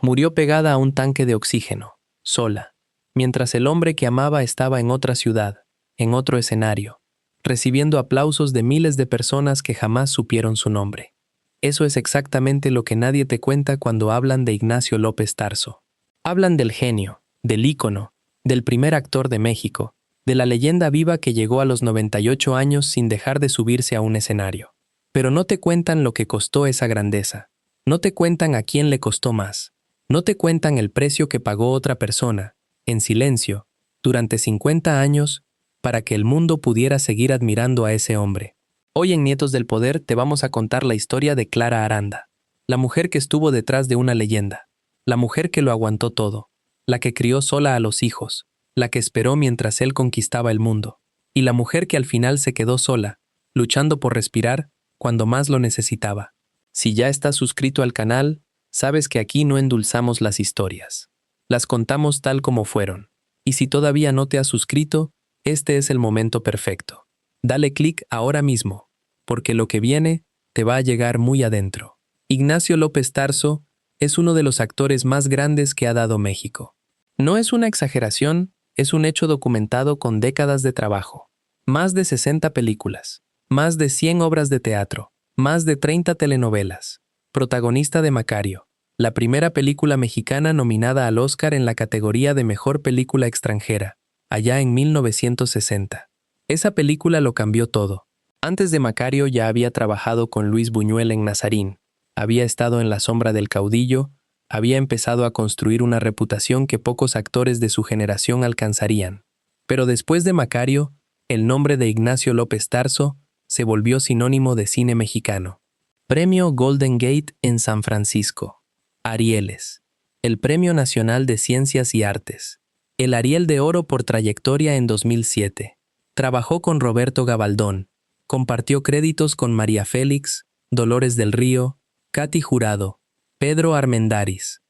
Murió pegada a un tanque de oxígeno, sola, mientras el hombre que amaba estaba en otra ciudad, en otro escenario, recibiendo aplausos de miles de personas que jamás supieron su nombre. Eso es exactamente lo que nadie te cuenta cuando hablan de Ignacio López Tarso. Hablan del genio, del ícono, del primer actor de México, de la leyenda viva que llegó a los 98 años sin dejar de subirse a un escenario. Pero no te cuentan lo que costó esa grandeza. No te cuentan a quién le costó más. No te cuentan el precio que pagó otra persona, en silencio, durante 50 años, para que el mundo pudiera seguir admirando a ese hombre. Hoy en Nietos del Poder te vamos a contar la historia de Clara Aranda, la mujer que estuvo detrás de una leyenda, la mujer que lo aguantó todo, la que crió sola a los hijos, la que esperó mientras él conquistaba el mundo, y la mujer que al final se quedó sola, luchando por respirar cuando más lo necesitaba. Si ya estás suscrito al canal, sabes que aquí no endulzamos las historias. Las contamos tal como fueron. Y si todavía no te has suscrito, este es el momento perfecto. Dale clic ahora mismo, porque lo que viene te va a llegar muy adentro. Ignacio López Tarso es uno de los actores más grandes que ha dado México. No es una exageración, es un hecho documentado con décadas de trabajo. Más de 60 películas, más de 100 obras de teatro, más de 30 telenovelas. Protagonista de Macario, la primera película mexicana nominada al Oscar en la categoría de Mejor Película Extranjera, allá en 1960. Esa película lo cambió todo. Antes de Macario ya había trabajado con Luis Buñuel en Nazarín, había estado en La sombra del caudillo, había empezado a construir una reputación que pocos actores de su generación alcanzarían. Pero después de Macario, el nombre de Ignacio López Tarso se volvió sinónimo de cine mexicano. Premio Golden Gate en San Francisco. Arieles. El Premio Nacional de Ciencias y Artes. El Ariel de Oro por trayectoria en 2007. Trabajó con Roberto Gabaldón. Compartió créditos con María Félix, Dolores del Río, Katy Jurado, Pedro Armendáriz.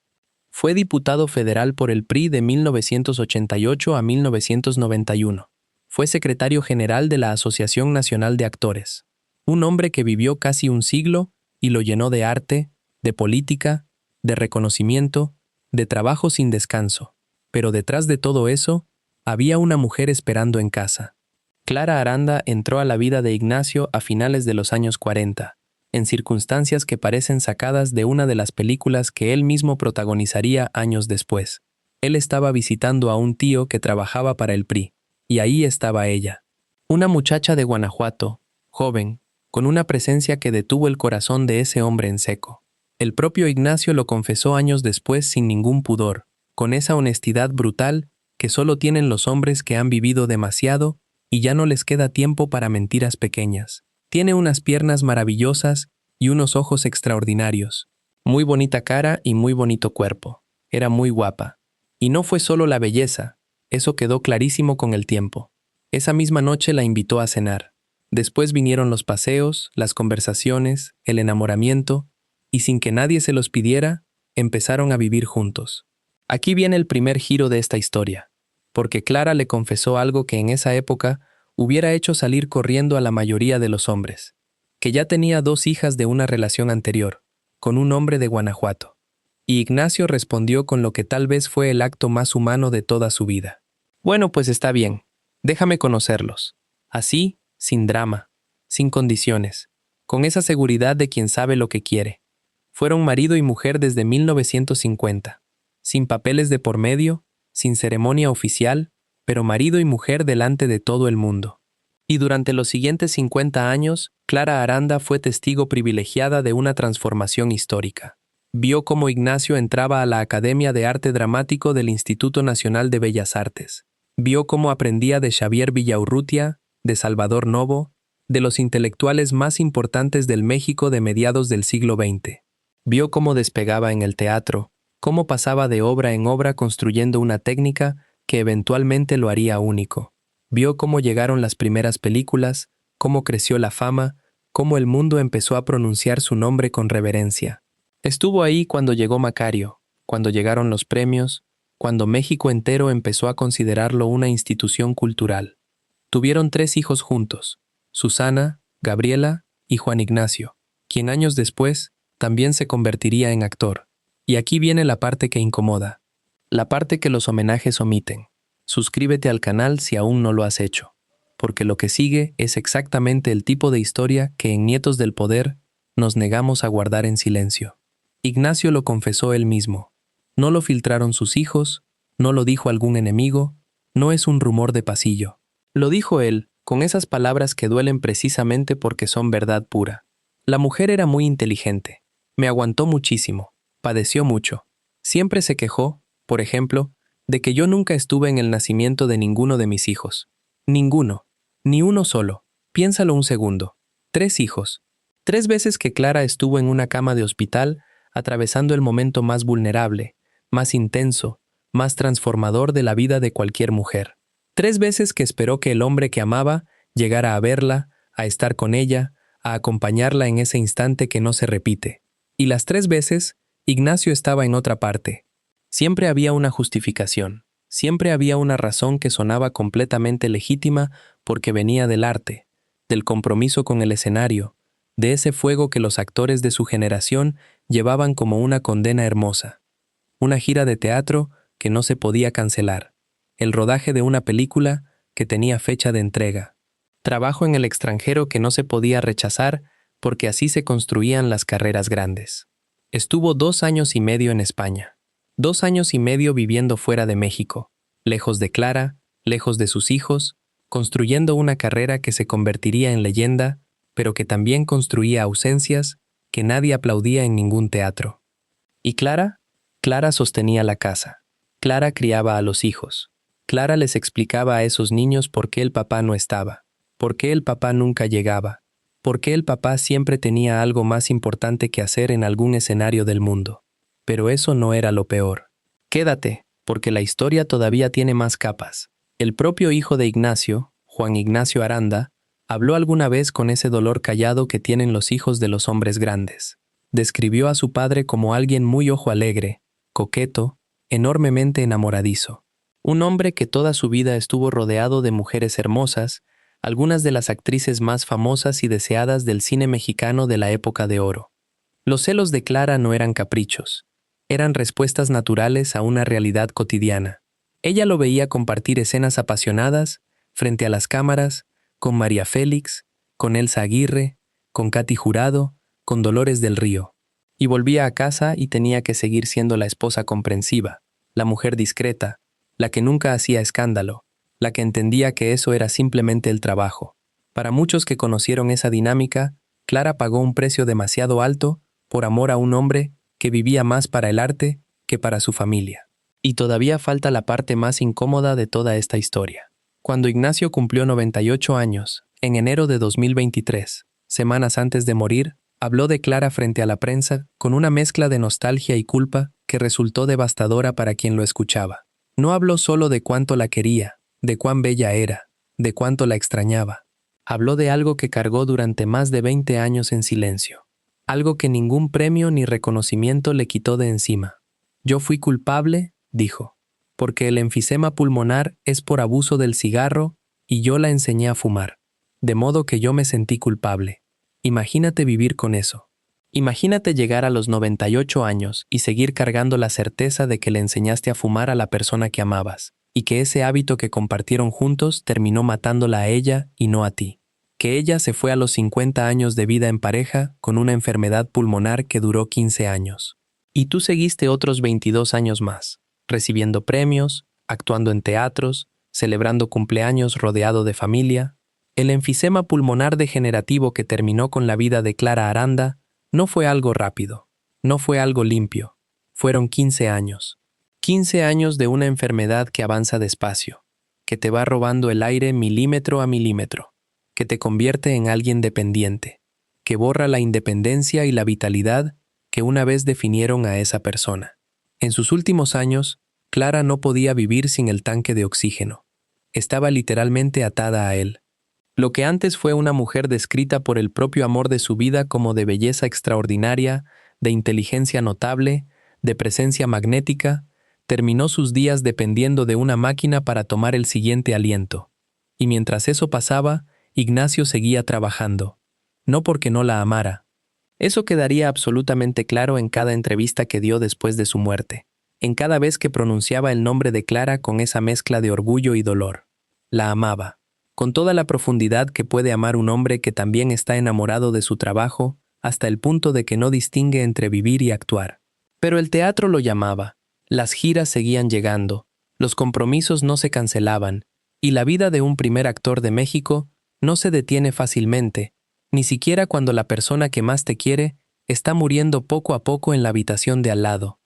Fue diputado federal por el PRI de 1988 a 1991. Fue secretario general de la Asociación Nacional de Actores. Un hombre que vivió casi un siglo y lo llenó de arte, de política, de reconocimiento, de trabajo sin descanso. Pero detrás de todo eso, había una mujer esperando en casa. Clara Aranda entró a la vida de Ignacio a finales de los años 40, en circunstancias que parecen sacadas de una de las películas que él mismo protagonizaría años después. Él estaba visitando a un tío que trabajaba para el PRI, y ahí estaba ella. Una muchacha de Guanajuato, joven, con una presencia que detuvo el corazón de ese hombre en seco. El propio Ignacio lo confesó años después sin ningún pudor, con esa honestidad brutal que solo tienen los hombres que han vivido demasiado y ya no les queda tiempo para mentiras pequeñas. Tiene unas piernas maravillosas y unos ojos extraordinarios. Muy bonita cara y muy bonito cuerpo. Era muy guapa. Y no fue solo la belleza, eso quedó clarísimo con el tiempo. Esa misma noche la invitó a cenar. Después vinieron los paseos, las conversaciones, el enamoramiento, y sin que nadie se los pidiera, empezaron a vivir juntos. Aquí viene el primer giro de esta historia, porque Clara le confesó algo que en esa época hubiera hecho salir corriendo a la mayoría de los hombres, que ya tenía 2 hijas de una relación anterior, con un hombre de Guanajuato. Y Ignacio respondió con lo que tal vez fue el acto más humano de toda su vida. Bueno, pues está bien, déjame conocerlos. Así, sin drama, sin condiciones, con esa seguridad de quien sabe lo que quiere. Fueron marido y mujer desde 1950, sin papeles de por medio, sin ceremonia oficial, pero marido y mujer delante de todo el mundo. Y durante los siguientes 50 años, Clara Aranda fue testigo privilegiada de una transformación histórica. Vio cómo Ignacio entraba a la Academia de Arte Dramático del Instituto Nacional de Bellas Artes. Vio cómo aprendía de Xavier Villaurrutia, de Salvador Novo, de los intelectuales más importantes del México de mediados del siglo XX. Vio cómo despegaba en el teatro, cómo pasaba de obra en obra construyendo una técnica que eventualmente lo haría único. Vio cómo llegaron las primeras películas, cómo creció la fama, cómo el mundo empezó a pronunciar su nombre con reverencia. Estuvo ahí cuando llegó Macario, cuando llegaron los premios, cuando México entero empezó a considerarlo una institución cultural. Tuvieron 3 hijos juntos, Susana, Gabriela y Juan Ignacio, quien años después también se convertiría en actor. Y aquí viene la parte que incomoda, la parte que los homenajes omiten. Suscríbete al canal si aún no lo has hecho, porque lo que sigue es exactamente el tipo de historia que en Nietos del Poder nos negamos a guardar en silencio. Ignacio lo confesó él mismo. No lo filtraron sus hijos, no lo dijo algún enemigo, no es un rumor de pasillo. Lo dijo él, con esas palabras que duelen precisamente porque son verdad pura. La mujer era muy inteligente. Me aguantó muchísimo. Padeció mucho. Siempre se quejó, por ejemplo, de que yo nunca estuve en el nacimiento de ninguno de mis hijos. Ninguno. Ni uno solo. Piénsalo un segundo. 3 hijos. 3 veces que Clara estuvo en una cama de hospital, atravesando el momento más vulnerable, más intenso, más transformador de la vida de cualquier mujer. 3 veces que esperó que el hombre que amaba llegara a verla, a estar con ella, a acompañarla en ese instante que no se repite. Y las 3 veces, Ignacio estaba en otra parte. Siempre había una justificación, siempre había una razón que sonaba completamente legítima porque venía del arte, del compromiso con el escenario, de ese fuego que los actores de su generación llevaban como una condena hermosa. Una gira de teatro que no se podía cancelar, el rodaje de una película que tenía fecha de entrega, trabajo en el extranjero que no se podía rechazar porque así se construían las carreras grandes. Estuvo 2 años y medio en España, 2 años y medio viviendo fuera de México, lejos de Clara, lejos de sus hijos, construyendo una carrera que se convertiría en leyenda, pero que también construía ausencias que nadie aplaudía en ningún teatro. ¿Y Clara? Clara sostenía la casa. Clara criaba a los hijos. Clara les explicaba a esos niños por qué el papá no estaba, por qué el papá nunca llegaba, por qué el papá siempre tenía algo más importante que hacer en algún escenario del mundo. Pero eso no era lo peor. Quédate, porque la historia todavía tiene más capas. El propio hijo de Ignacio, Juan Ignacio Aranda, habló alguna vez con ese dolor callado que tienen los hijos de los hombres grandes. Describió a su padre como alguien muy ojo alegre, coqueto, enormemente enamoradizo. Un hombre que toda su vida estuvo rodeado de mujeres hermosas, algunas de las actrices más famosas y deseadas del cine mexicano de la época de oro. Los celos de Clara no eran caprichos, eran respuestas naturales a una realidad cotidiana. Ella lo veía compartir escenas apasionadas, frente a las cámaras, con María Félix, con Elsa Aguirre, con Katy Jurado, con Dolores del Río. Y volvía a casa y tenía que seguir siendo la esposa comprensiva, la mujer discreta, la que nunca hacía escándalo, la que entendía que eso era simplemente el trabajo. Para muchos que conocieron esa dinámica, Clara pagó un precio demasiado alto por amor a un hombre que vivía más para el arte que para su familia. Y todavía falta la parte más incómoda de toda esta historia. Cuando Ignacio cumplió 98 años, en enero de 2023, semanas antes de morir, habló de Clara frente a la prensa con una mezcla de nostalgia y culpa que resultó devastadora para quien lo escuchaba. No habló solo de cuánto la quería, de cuán bella era, de cuánto la extrañaba. Habló de algo que cargó durante más de 20 años en silencio. Algo que ningún premio ni reconocimiento le quitó de encima. Yo fui culpable, dijo, porque el enfisema pulmonar es por abuso del cigarro y yo la enseñé a fumar. De modo que yo me sentí culpable. Imagínate vivir con eso. Imagínate llegar a los 98 años y seguir cargando la certeza de que le enseñaste a fumar a la persona que amabas, y que ese hábito que compartieron juntos terminó matándola a ella y no a ti. Que ella se fue a los 50 años de vida en pareja con una enfermedad pulmonar que duró 15 años. Y tú seguiste otros 22 años más, recibiendo premios, actuando en teatros, celebrando cumpleaños rodeado de familia. El enfisema pulmonar degenerativo que terminó con la vida de Clara Aranda no fue algo rápido, no fue algo limpio. Fueron 15 años. 15 años de una enfermedad que avanza despacio, que te va robando el aire milímetro a milímetro, que te convierte en alguien dependiente, que borra la independencia y la vitalidad que una vez definieron a esa persona. En sus últimos años, Clara no podía vivir sin el tanque de oxígeno. Estaba literalmente atada a él. Lo que antes fue una mujer descrita por el propio amor de su vida como de belleza extraordinaria, de inteligencia notable, de presencia magnética, terminó sus días dependiendo de una máquina para tomar el siguiente aliento. Y mientras eso pasaba, Ignacio seguía trabajando. No porque no la amara, Eso quedaría absolutamente claro en cada entrevista que dio después de su muerte, en cada vez que pronunciaba el nombre de Clara con esa mezcla de orgullo y dolor. La amaba, con toda la profundidad que puede amar un hombre que también está enamorado de su trabajo, hasta el punto de que no distingue entre vivir y actuar. Pero el teatro lo llamaba, las giras seguían llegando, los compromisos no se cancelaban, y la vida de un primer actor de México no se detiene fácilmente, ni siquiera cuando la persona que más te quiere está muriendo poco a poco en la habitación de al lado.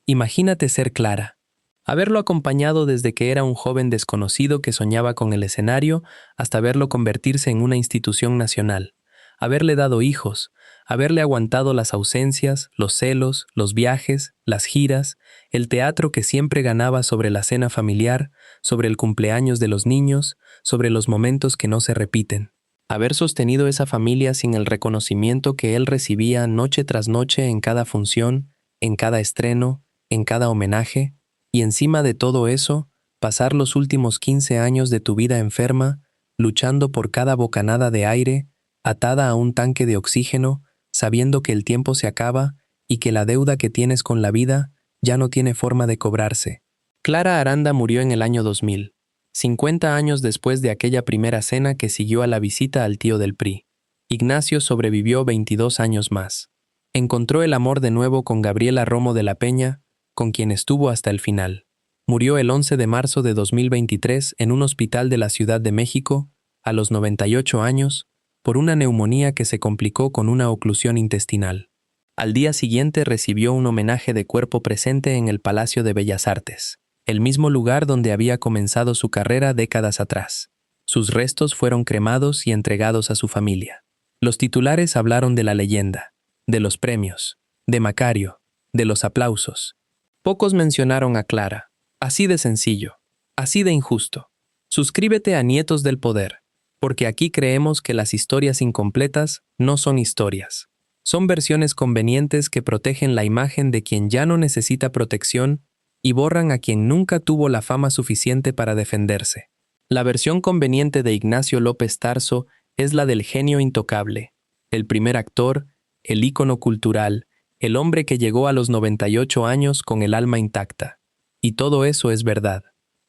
Imagínate ser Clara. Haberlo acompañado desde que era un joven desconocido que soñaba con el escenario hasta verlo convertirse en una institución nacional. Haberle dado hijos, haberle aguantado las ausencias, los celos, los viajes, las giras, el teatro que siempre ganaba sobre la cena familiar, sobre el cumpleaños de los niños, sobre los momentos que no se repiten. Haber sostenido esa familia sin el reconocimiento que él recibía noche tras noche en cada función, en cada estreno, en cada homenaje, y encima de todo eso, pasar los últimos 15 años de tu vida enferma, luchando por cada bocanada de aire, atada a un tanque de oxígeno, sabiendo que el tiempo se acaba y que la deuda que tienes con la vida ya no tiene forma de cobrarse. Clara Aranda murió en el año 2000, 50 años después de aquella primera cena que siguió a la visita al tío del PRI. Ignacio sobrevivió 22 años más. Encontró el amor de nuevo con Gabriela Romo de la Peña, con quien estuvo hasta el final. Murió el 11 de marzo de 2023 en un hospital de la Ciudad de México, a los 98 años, por una neumonía que se complicó con una oclusión intestinal. Al día siguiente recibió un homenaje de cuerpo presente en el Palacio de Bellas Artes, el mismo lugar donde había comenzado su carrera décadas atrás. Sus restos fueron cremados y entregados a su familia. Los titulares hablaron de la leyenda, de los premios, de Macario, de los aplausos. Pocos mencionaron a Clara. Así de sencillo, así de injusto. Suscríbete a Nietos del Poder, porque aquí creemos que las historias incompletas no son historias. Son versiones convenientes que protegen la imagen de quien ya no necesita protección y borran a quien nunca tuvo la fama suficiente para defenderse. La versión conveniente de Ignacio López Tarso es la del genio intocable, el primer actor, el ícono cultural, el hombre que llegó a los 98 años con el alma intacta. Y todo eso es verdad.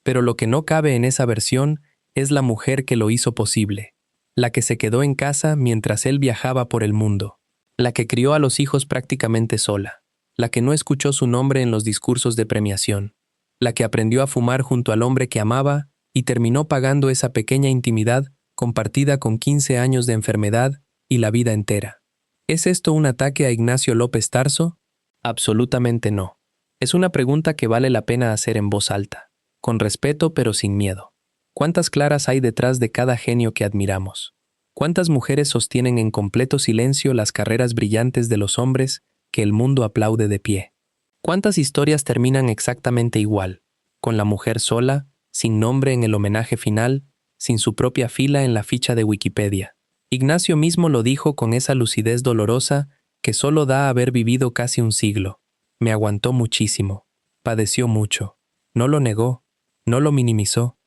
Pero lo que no cabe en esa versión es la mujer que lo hizo posible, la que se quedó en casa mientras él viajaba por el mundo, la que crió a los hijos prácticamente sola, la que no escuchó su nombre en los discursos de premiación, la que aprendió a fumar junto al hombre que amaba y terminó pagando esa pequeña intimidad compartida con 15 años de enfermedad y la vida entera. ¿Es esto un ataque a Ignacio López Tarso? Absolutamente no. Es una pregunta que vale la pena hacer en voz alta, con respeto pero sin miedo. ¿Cuántas Claras hay detrás de cada genio que admiramos? ¿Cuántas mujeres sostienen en completo silencio las carreras brillantes de los hombres que el mundo aplaude de pie? ¿Cuántas historias terminan exactamente igual, con la mujer sola, sin nombre en el homenaje final, sin su propia fila en la ficha de Wikipedia? Ignacio mismo lo dijo con esa lucidez dolorosa que solo da haber vivido casi un siglo. Me aguantó muchísimo, padeció mucho, no lo negó, no lo minimizó.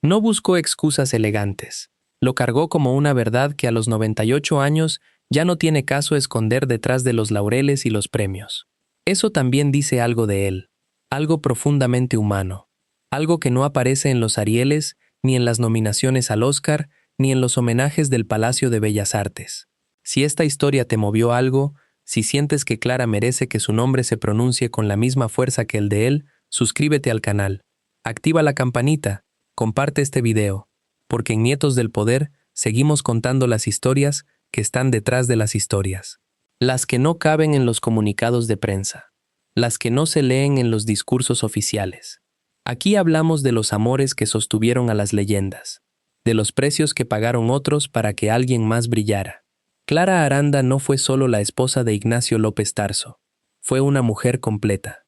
No buscó excusas elegantes, lo cargó como una verdad que a los 98 años ya no tiene caso esconder detrás de los laureles y los premios. Eso también dice algo de él, algo profundamente humano, algo que no aparece en los Arieles, ni en las nominaciones al Oscar, ni en los homenajes del Palacio de Bellas Artes. Si esta historia te movió algo, si sientes que Clara merece que su nombre se pronuncie con la misma fuerza que el de él, suscríbete al canal, activa la campanita, comparte este video, porque en Nietos del Poder seguimos contando las historias que están detrás de las historias. Las que no caben en los comunicados de prensa, las que no se leen en los discursos oficiales. Aquí hablamos de los amores que sostuvieron a las leyendas, de los precios que pagaron otros para que alguien más brillara. Clara Aranda no fue solo la esposa de Ignacio López Tarso, fue una mujer completa.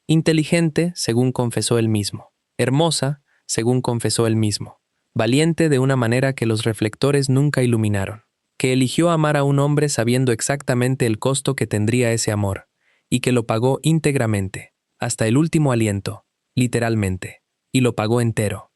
Inteligente, según confesó él mismo. Hermosa, según confesó él mismo. Valiente de una manera que los reflectores nunca iluminaron. Que eligió amar a un hombre sabiendo exactamente el costo que tendría ese amor, y que lo pagó íntegramente, hasta el último aliento, literalmente, y lo pagó entero.